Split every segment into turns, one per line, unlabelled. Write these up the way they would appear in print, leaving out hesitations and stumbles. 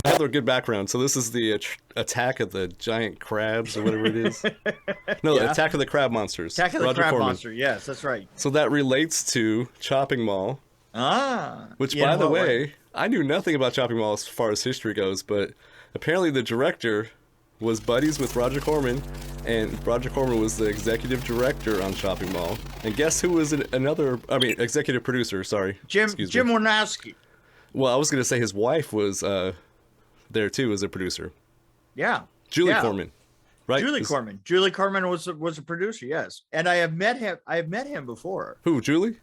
I have a good background. So this is the Attack of the Giant Crabs or whatever it is. No,
Yeah.
Attack of the Crab Monsters.
Attack of the
Roger
Crab
Corman.
Monster. Yes, that's right.
So that relates to Chopping Mall, which,
In
by the
what
way, I knew nothing about Chopping Mall as far as history goes, but apparently the director was buddies with Roger Corman, and Roger Corman was the executive director on Chopping Mall. And guess who was executive producer, sorry.
Jim
Excuse me.
Warnowski.
Well, I was going to say his wife was there too as a producer.
Yeah.
Julie Corman, right?
Corman. Julie Corman was a producer, yes. And I have met him before.
Who, Julie?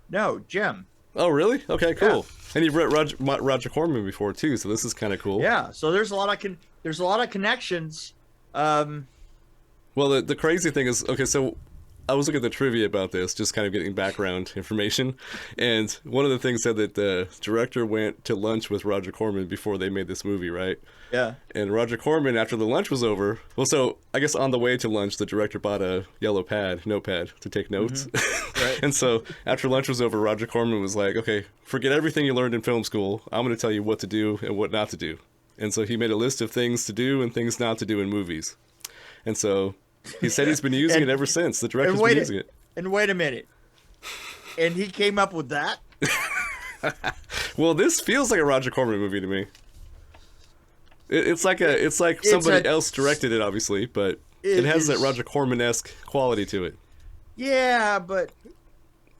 No, Jim.
Oh, really? Okay, cool. Yeah. And you've read Roger Corman before too, so this is kind of cool.
Yeah. So there's a lot of connections.
Well, the crazy thing is, okay, so I was looking at the trivia about this, just kind of getting background information, and one of the things said that the director went to lunch with Roger Corman before they made this movie, right?
Yeah.
And Roger Corman, after the lunch was over, well, so I guess on the way to lunch, the director bought a yellow notepad to take notes.
Mm-hmm. Right.
And so after lunch was over, Roger Corman was like, okay, forget everything you learned in film school. I'm going to tell you what to do and what not to do. And so he made a list of things to do and things not to do in movies. And so he said he's been using it ever since. The director's been using it.
And wait a minute. And he came up with that?
Well, this feels like a Roger Corman movie to me. It's like somebody else directed it, obviously, but it has that Roger Corman-esque quality to it.
Yeah, but...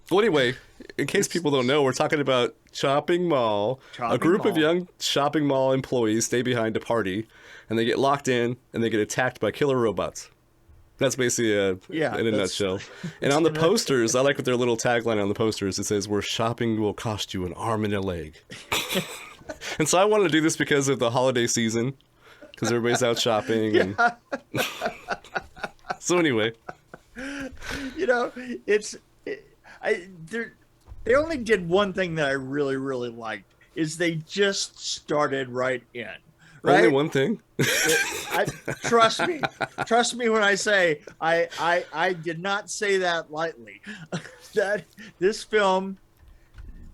Well, anyway, in case people don't know, we're talking about Chopping Mall. A group of young Chopping Mall employees stay behind to party, and they get locked in, and they get attacked by killer robots. That's basically in a nutshell. And on the posters, I like with their little tagline on the posters. It says, "Where shopping will cost you an arm and a leg." And so I wanted to do this because of the holiday season, because everybody's out shopping. And... So anyway.
They only did one thing that I really, really liked, is they just started right in. Right?
Only one thing?
Trust me when I say I did not say that lightly. That this film,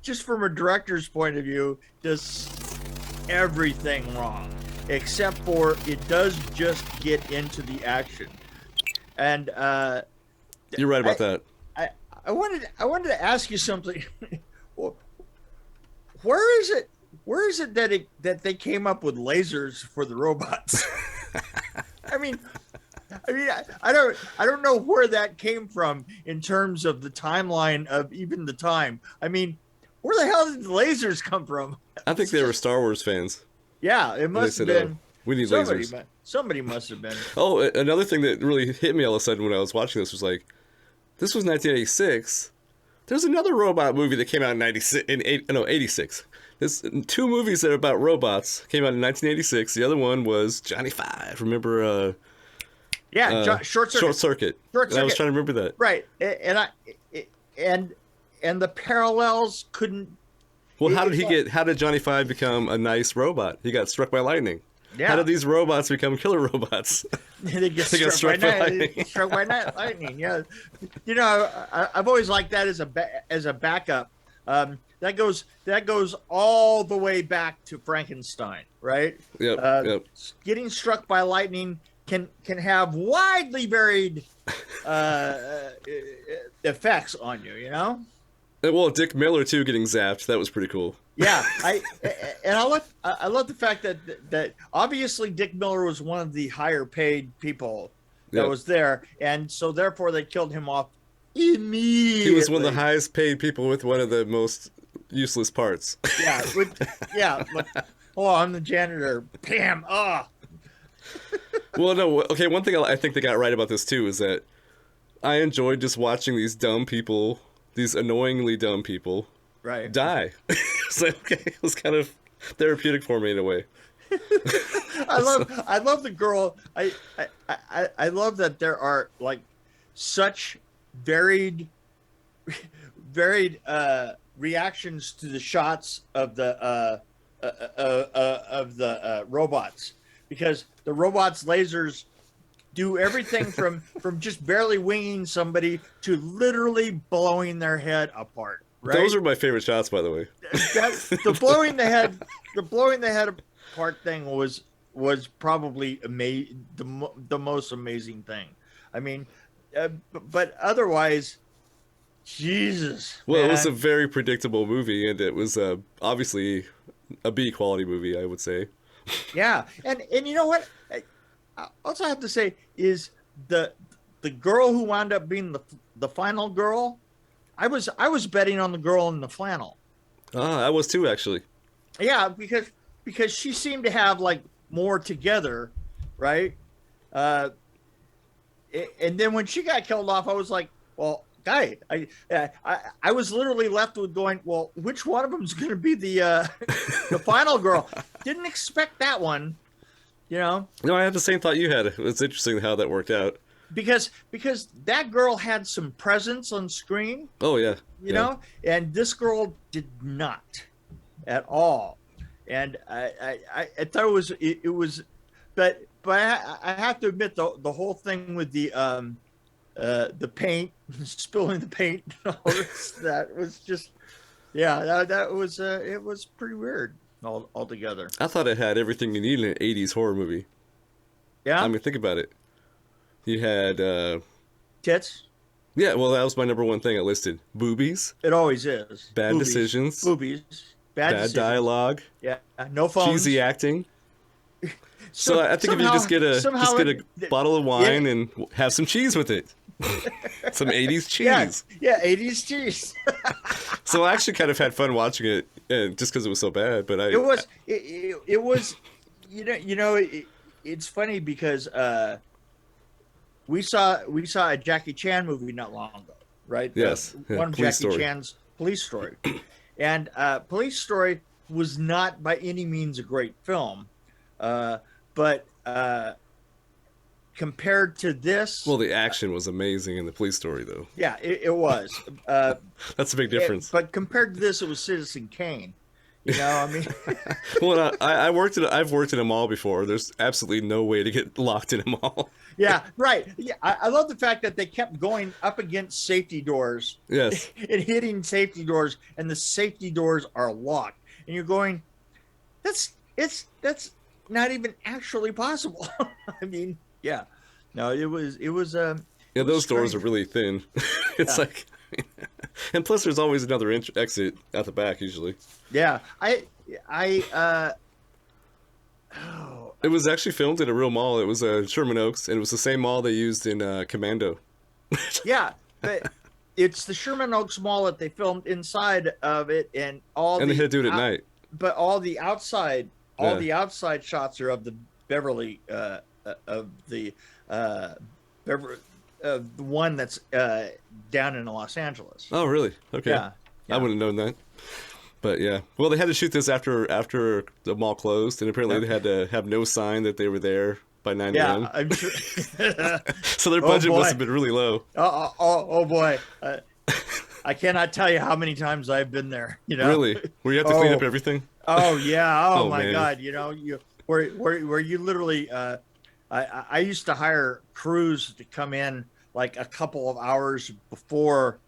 just from a director's point of view, does everything wrong, except for it does just get into the action. And
you're right about that.
I wanted to ask you something. Where is it that they came up with lasers for the robots? I mean, I don't know where that came from in terms of the timeline of even the time. I mean, where the hell did the lasers come from?
I think they were Star Wars fans.
Yeah, it must have been.
We need lasers.
Somebody must have been.
Oh, another thing that really hit me all of a sudden when I was watching this was like, this was 1986. There's another robot movie that came out in 86. There's two movies that are about robots came out in 1986. The other one was Johnny Five. Remember?
Short Circuit.
I was trying to remember that.
Right, and the parallels couldn't.
Well, how did Johnny Five become a nice robot? He got struck by lightning.
Yeah.
How did these robots become killer robots?
They get struck by lightning. Struck by lightning. Yeah, I've always liked that as a backup. That goes all the way back to Frankenstein, right?
Yep.
Getting struck by lightning can have widely varied effects on you.
Well, Dick Miller too getting zapped. That was pretty cool.
Yeah, I love the fact that obviously Dick Miller was one of the higher paid people that was there, and so therefore they killed him off immediately.
He was one of the highest paid people with one of the most useless parts.
Yeah. I'm the janitor. Bam. Oh.
Well, no. Okay, one thing I think they got right about this too is that I enjoyed just watching these dumb people, these annoyingly dumb people, die. So it was kind of therapeutic for me in a way.
I love the girl. I love that there are like such varied reactions to the shots of the robots, because the robots' lasers do everything from just barely winging somebody to literally blowing their head apart. Right?
Those are my favorite shots, by the way.
The blowing the head part thing was probably the most amazing thing. I mean, but otherwise, Jesus.
Well,
man.
it was a very predictable movie, and it was obviously a B quality movie, I would say.
Yeah, and you know what? I also have to say is the girl who wound up being the final girl. I was betting on the girl in the flannel.
I was too, actually.
Yeah, because she seemed to have like more together, right? And then when she got killed off, I was like, well, guy, I was literally left with going, well, which one of them is going to be the the final girl? Didn't expect that one, you know.
No, I had the same thought you had. It was interesting how that worked out.
Because that girl had some presence on screen.
Oh yeah,
you know, and this girl did not at all. And I thought it was, but I have to admit the whole thing with the paint, spilling the paint, and all this, that was just, yeah, that was it was pretty weird altogether.
I thought it had everything you need in an 80s horror movie.
Yeah,
I mean, think about it. You had
tits.
Yeah, well, that was my number one thing I listed. Boobies.
It always is.
Bad decisions.
Boobies. Bad
dialogue.
Yeah, no phones.
Cheesy acting. So I think if you just get a bottle of wine and have some cheese with it. Some 80s cheese.
Yeah, 80s cheese.
So I actually kind of had fun watching it, just because it was so bad. But it
was, it's funny because we saw a Jackie Chan movie not long ago, right?
Yes.
One of Jackie Chan's Police Story. And Police Story was not by any means a great film, but compared to this,
well, the action was amazing in the Police Story, though.
Yeah, it was.
That's a big difference.
But compared to this, it was Citizen Kane. You know, I mean,
well, I've worked in a mall before. There's absolutely no way to get locked in a mall.
Yeah, right. Yeah, I love the fact that they kept going up against safety doors.
Yes.
And hitting safety doors, and the safety doors are locked, and you're going, that's not even actually possible. I mean, yeah, no, it was.
Yeah, those doors are really thin. It's like, and plus there's always another exit at the back usually.
Yeah,
It was actually filmed in a real mall. It was Sherman Oaks, and it was the same mall they used in Commando.
Yeah, but it's the Sherman Oaks Mall that they filmed inside of it, and
they had to do it at night.
But all the outside shots are of the Beverly, of the one that's down in Los Angeles.
Oh, really? Okay.
Yeah.
I wouldn't have known that. But yeah, well, they had to shoot this after the mall closed, and apparently they had to have no sign that they were there by 9 a.m.
Yeah, I'm sure.
So their budget must have been really low.
Oh boy, I cannot tell you how many times I've been there. You know,
really, where you have to clean up everything.
Oh yeah. Oh my
man.
God. You know, where you literally. I used to hire crews to come in like a couple of hours before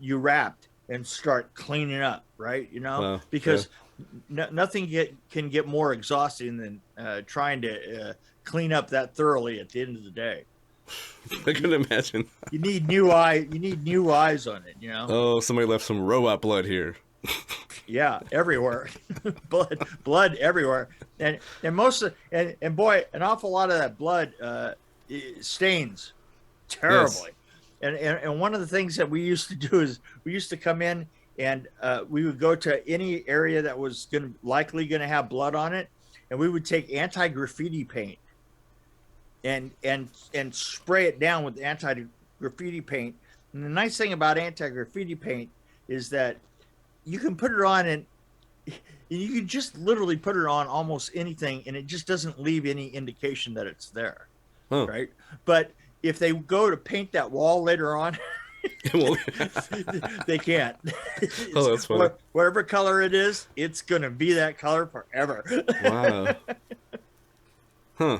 you wrapped and start cleaning up, right? You know,
wow.
Because nothing can get more exhausting than trying to clean up that thoroughly at the end of the day.
I couldn't imagine.
You need new eyes on it, you know.
Oh, somebody left some robot blood here.
Yeah, everywhere. blood everywhere. And most of and boy, an awful lot of that blood stains terribly. Yes. And one of the things that we used to do is we used to come in and we would go to any area that was likely going to have blood on it, and we would take anti-graffiti paint and spray it down with anti-graffiti paint. And the nice thing about anti-graffiti paint is that you can put it on and you can just literally put it on almost anything, and it just doesn't leave any indication that it's there.
Oh.
Right? But if they go to paint that wall later on, they can't.
Oh, that's funny.
Whatever color it is, it's going to be that color forever.
Wow. Huh.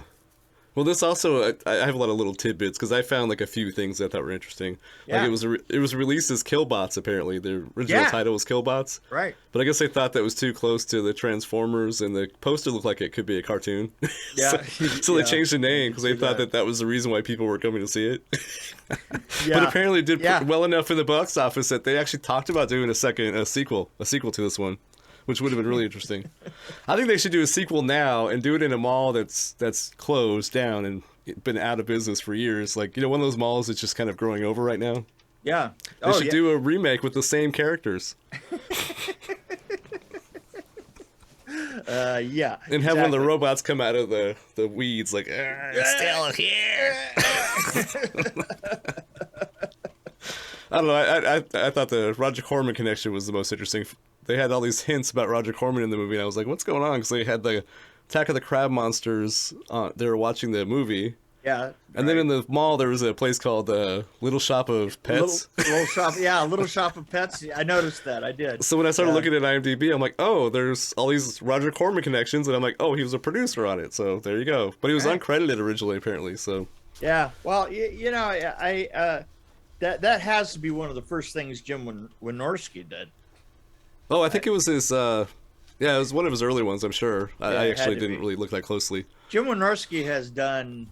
Well, this also I have a lot of little tidbits because I found like a few things that I thought were interesting.
Yeah.
Like it was released as Killbots apparently. The original title was Killbots.
Right.
But I guess they thought that was too close to the Transformers, and the poster looked like it could be a cartoon.
Yeah.
so they changed the name because they thought that was the reason why people were coming to see it.
Yeah.
But apparently it did well enough in the box office that they actually talked about doing a sequel to this one, which would have been really interesting. I think they should do a sequel now and do it in a mall that's closed down and been out of business for years. Like, one of those malls that's just kind of growing over right now.
Yeah.
They should do a remake with the same characters.
Yeah.
And have one of the robots come out of the weeds like, it's still here. I don't know. I thought the Roger Corman connection was the most interesting. They had all these hints about Roger Corman in the movie, and I was like, what's going on? Because they had the Attack of the Crab Monsters. They were watching the movie.
Yeah.
And then in the mall, there was a place called Little Shop of Pets.
Little Shop. Yeah, Little Shop of Pets. I noticed that. I did.
So when I started looking at IMDb, I'm like, oh, there's all these Roger Corman connections. And I'm like, oh, he was a producer on it. So there you go. But he was uncredited originally, apparently. So. Yeah.
Well, that has to be one of the first things Jim Wynorski did.
Oh, I think it was his. It was one of his early ones. I'm sure. I actually didn't really look that closely.
Jim Wynorski has done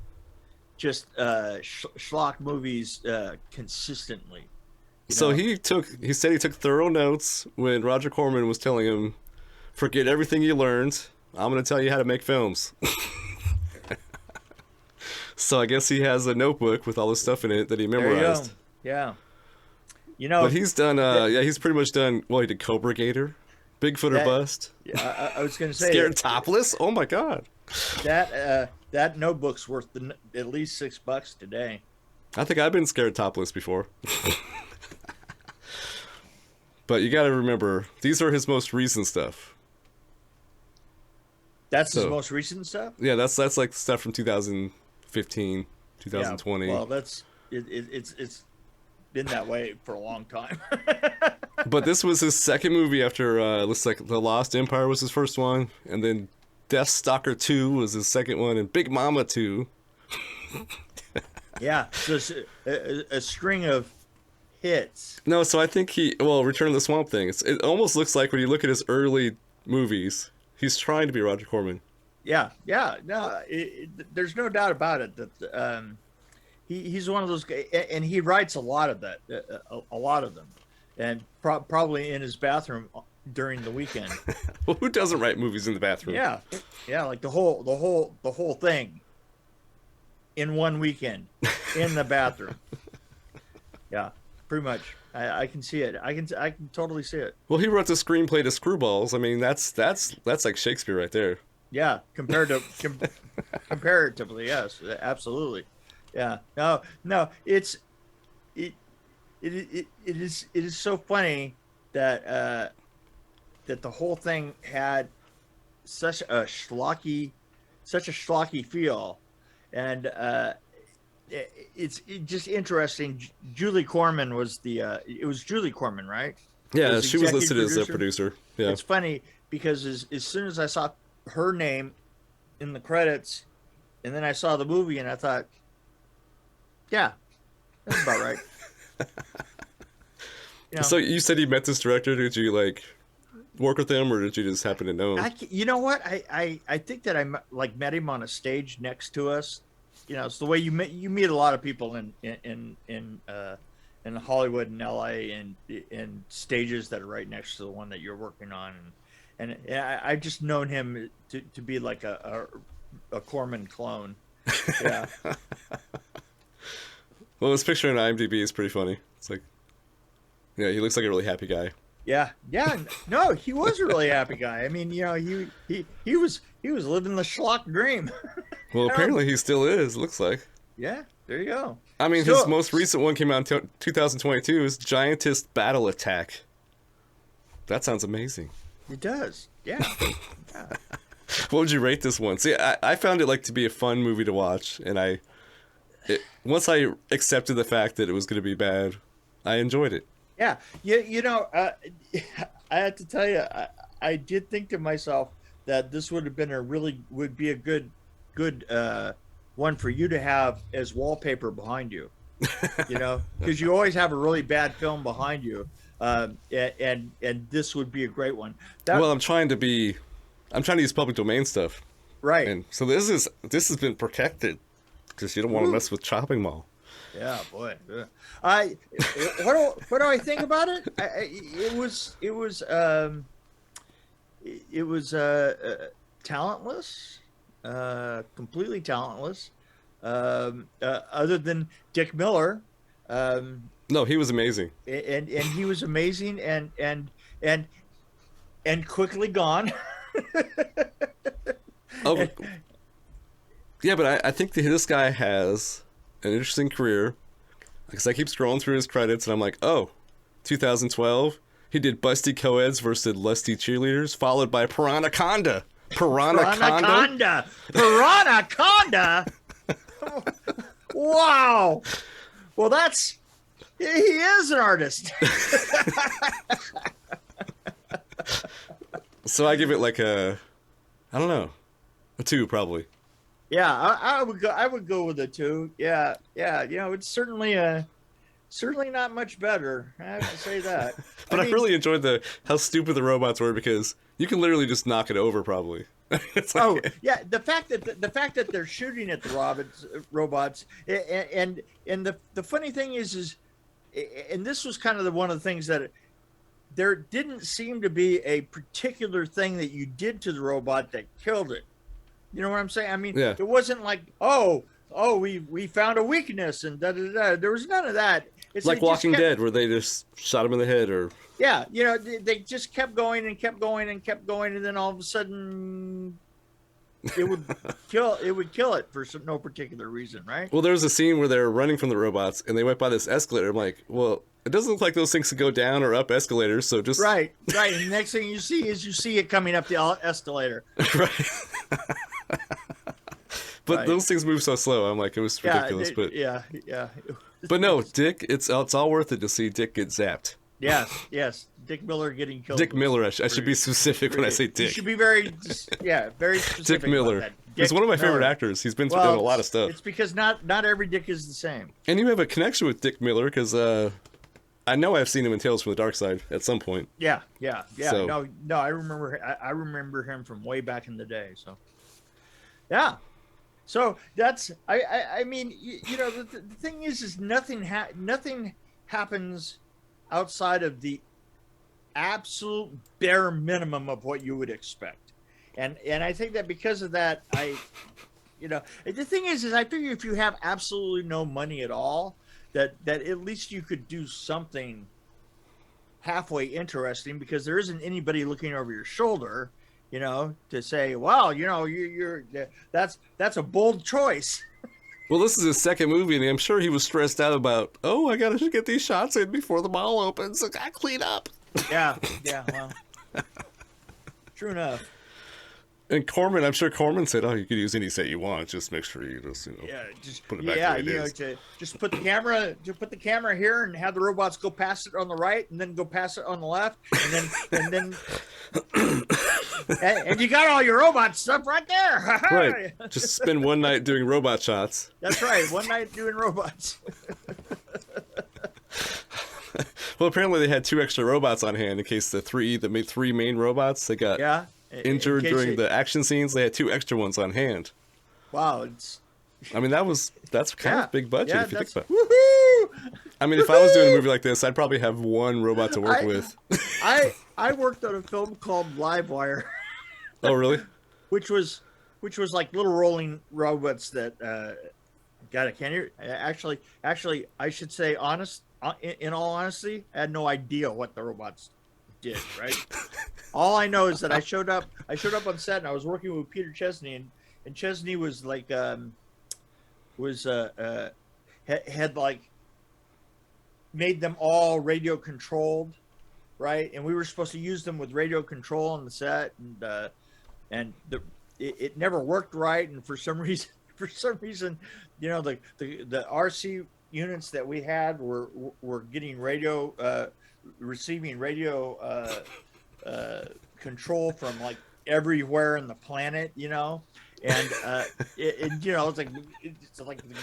just schlock movies consistently.
So he said he took thorough notes when Roger Corman was telling him, "Forget everything you learned. I'm going to tell you how to make films." So I guess he has a notebook with all the stuff in it that he memorized.
Yeah.
But he's done. He's pretty much done. Well, he did Cobra Gator, Bigfoot or Bust.
Yeah, I was going to say
Scared Topless. Oh my God.
That notebook's worth at least $6 today.
I think I've been scared topless before. But you got to remember, these are his most recent stuff.
That's his most recent stuff?
Yeah, that's like stuff from 2015, 2020.
Yeah, well, it's been that way for a long time.
But this was his second movie after looks like The Lost Empire was his first one, and then Death Stalker 2 was his second one, and Big Mama 2.
Yeah, so a string of hits.
No, so I think Return of the Swamp Thing. It almost looks like when you look at his early movies, he's trying to be Roger Corman.
Yeah, no, there's no doubt about it that he's one of those guys, and he writes a lot of that, a lot of them, and probably in his bathroom during the weekend.
Well, who doesn't write movies in the bathroom?
Yeah, like the whole thing in one weekend in the bathroom. Yeah, pretty much. I can see it. I can totally see it.
Well, he wrote the screenplay to Screwballs. I mean, that's like Shakespeare right there.
Yeah, comparatively, yes, absolutely. Yeah, no, it is so funny that the whole thing had such a schlocky feel, and it's just interesting. Julie Corman was it was Julie Corman, right?
Yeah, she was listed as a producer. Yeah,
it's funny because as soon as I saw her name in the credits, and then I saw the movie, and I thought, yeah, that's about right.
So you said you met this director. Did you work with him, or did you just happen to know him?
You know what? I think that I met him on a stage next to us. It's the way you meet a lot of people in Hollywood and LA and in stages that are right next to the one that you're working on, and I've just known him to be like a Corman clone. Yeah.
Well, his picture on IMDb is pretty funny. It's like, yeah, he looks like a really happy guy.
Yeah. No, he was a really happy guy. I mean, he was living the schlock dream.
Well, apparently he still is. Looks like.
Yeah, there you go.
I mean, his most recent one came out in 2022. Is Giantist Battle Attack. That sounds amazing.
It does. Yeah.
What would you rate this one? See, I found it to be a fun movie to watch, and once I accepted the fact that it was going to be bad, I enjoyed it.
Yeah, I have to tell you, I did think to myself that this would be a good one for you to have as wallpaper behind you. Because you always have a really bad film behind you, and this would be a great one.
Well, I'm trying to use public domain stuff,
Right.
and so this has been protected because you don't want to mess with Chopping Mall.
Yeah, boy. What do I think about it? It was talentless, completely talentless. Other than Dick Miller.
No, he was amazing.
And he was amazing and quickly gone.
Oh, yeah, but I think that this guy has an interesting career because I keep scrolling through his credits and I'm like, oh, 2012, he did Busty Coeds versus Lusty Cheerleaders, followed by Piranhaconda.
Piranhaconda. Wow. Well, he is an artist.
So I give it like I don't know, a 2 probably.
Yeah, I would go with a 2. Yeah. It's certainly not much better. I have to say that.
But I really enjoyed how stupid the robots were because you can literally just knock it over probably.
Yeah, the fact that they're shooting at the robots and the funny thing is and this was kind of one of the things that there didn't seem to be a particular thing that you did to the robot that killed it. You know what I'm saying? I mean, It wasn't like, we found a weakness and da da da. There was none of that.
It's like Walking Dead, where they just shot him in the head, or
they just kept going and kept going and kept going, and then all of a sudden, it would kill it for no particular reason, right?
Well, there was a scene where they're running from the robots, and they went by this escalator. I'm like, well, it doesn't look like those things could go down or up escalators, so just
right. And the next thing you see it coming up the escalator,
right. But those things move so slow. I'm like, it was ridiculous.
Yeah.
But no, Dick, it's all worth it to see Dick get zapped.
Yes. Dick Miller getting killed.
Dick Miller. I should be specific when I say Dick.
You should be very specific.
Dick Miller. He's one of my favorite actors. He's been in a lot of stuff.
It's because not every Dick is the same.
And you have a connection with Dick Miller because I know I've seen him in Tales from the Dark Side at some point.
Yeah.
So,
no, I remember him from way back in the day. So, yeah. So that's I mean the thing is nothing happens outside of the absolute bare minimum of what you would expect, and I think that because of that the thing is I figure if you have absolutely no money at all, that at least you could do something halfway interesting because there isn't anybody looking over your shoulder. To say, wow, you're that's a bold choice.
Well, this is his second movie, and I'm sure he was stressed out about, I gotta get these shots in before the mall opens. I gotta clean up.
Yeah, well, true enough.
And Corman, I'm sure Corman said, you could use any set you want. Just make sure you just,
just
put it back the way it is.
To just put the camera here and have the robots go past it on the right and then go past it on the left and then and you got all your robot stuff right there.
Right. Just spend one night doing robot shots.
That's right. One night doing robots.
Well, apparently they had 2 extra robots on hand in case the 3 main robots that got injured during the action scenes. They had 2 extra ones on hand.
Wow,
I mean that's kind of big budget if you think about it.
Woohoo!
I mean, if I was doing a movie like this, I'd probably have 1 robot to work with.
I worked on a film called Livewire.
Oh, really?
Which was like little rolling robots that God, I can't hear. Actually, I should say in all honesty, I had no idea what the robots did, right? All I know is that I showed up on set and I was working with Peter Chesney and Chesney was like had like made them all radio controlled, right? And we were supposed to use them with radio control on the set and it never worked right, and for some reason the RC units that we had were getting receiving radio control from like everywhere in the planet, and you know, it's like the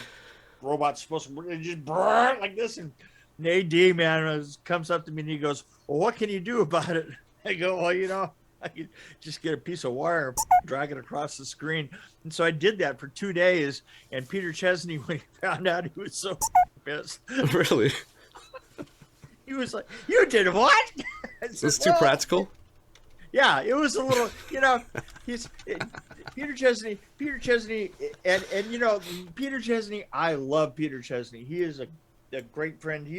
robot's supposed to just burn like this, and AD man comes up to me and he goes, "Well, what can you do about it?" I go, "Well, you know, I could just get a piece of wire, drag it across the screen." And so I did that for 2 days. And Peter Chesney, when he found out, he was so pissed.
Really?
He was like, "You did what?"
It was too practical?
Yeah, it was a little, you know, Peter Chesney, and you know, Peter Chesney, I love Peter Chesney. He is a great friend. He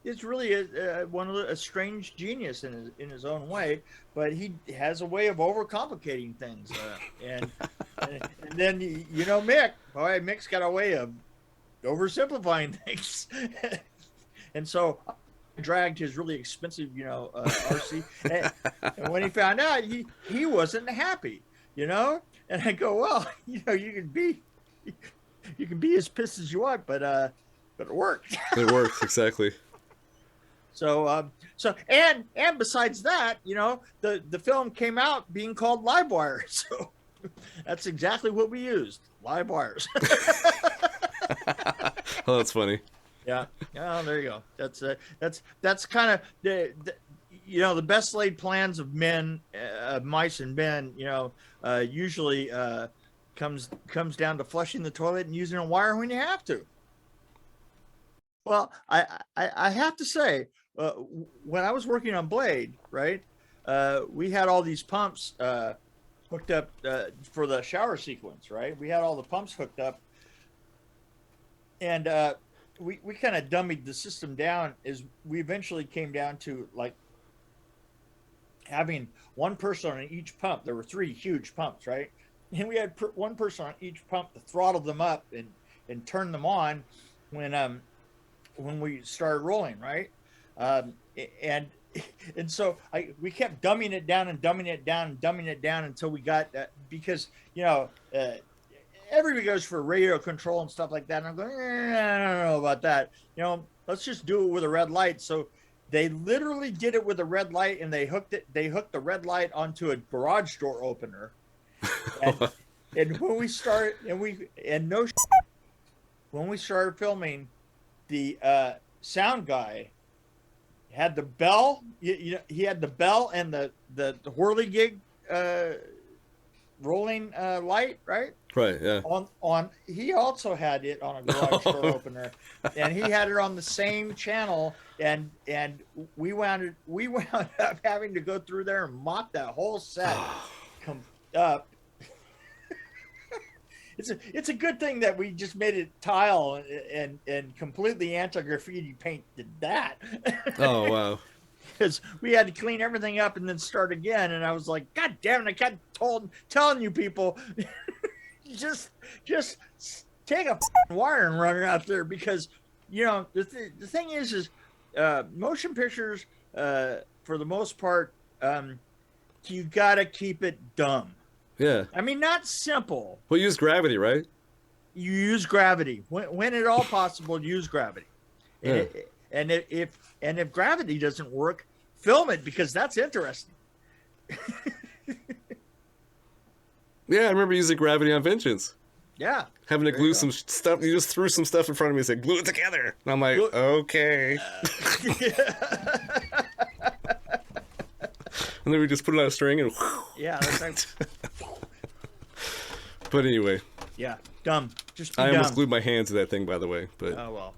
is really a strange genius in his own way, but he has a way of overcomplicating things. And then you know Mick's got a way of oversimplifying things. And so I dragged his really expensive, you know, RC, and when he found out, he wasn't happy, you know. And I go, well, you know, you can be as pissed as you want, but it worked.
It worked, exactly.
So and besides that, you know, the film came out being called Livewire, so that's exactly what we used, live wires.
Oh, that's funny.
Yeah. Oh, there you go. That's kind of the you know, the best laid plans of men, mice and men, you know, usually comes down to flushing the toilet and using a wire when you have to. Well, I have to say, when I was working on Blade, right, we had all these pumps hooked up for the shower sequence, right? We had all the pumps hooked up, and we kind of dummied the system down as we eventually came down to like having one person on each pump. There were 3 huge pumps, right? And we had one person on each pump to throttle them up and turn them on when we started rolling, right? And so we kept dumbing it down and dumbing it down and dumbing it down until we got because, you know, everybody goes for radio control and stuff like that. And I'm going, I don't know about that. You know, let's just do it with a red light. So they literally did it with a red light, and they hooked the red light onto a garage door opener. And when we started, when we started filming, the sound guy had the bell. You know, he had the bell and the whirligig rolling light, right?
Right. Yeah.
On he also had it on a garage door opener, and he had it on the same channel, and we wound up having to go through there and mop that whole set up. It's a good thing that we just made it tile and completely anti-graffiti painted that.
Oh wow.
Because we had to clean everything up and then start again, and I was like, God damn it! I kept telling you people, just take a wire and run it out there, because you know the thing is motion pictures for the most part, you gotta keep it dumb.
Yeah.
I mean, not simple.
Well, use gravity, right?
You use gravity when at all possible. Use gravity.
Yeah.
And if gravity doesn't work, film it, because that's interesting.
Yeah, I remember using gravity on Vengeance.
Yeah.
Having to glue some stuff. You just threw some stuff in front of me and said, glue it together. And I'm like, okay. And then we just put it on a string and
yeah, that's right.
But anyway.
Yeah, dumb. Just be
I
dumb.
almost glued my hands to that thing, by the way. But
oh well.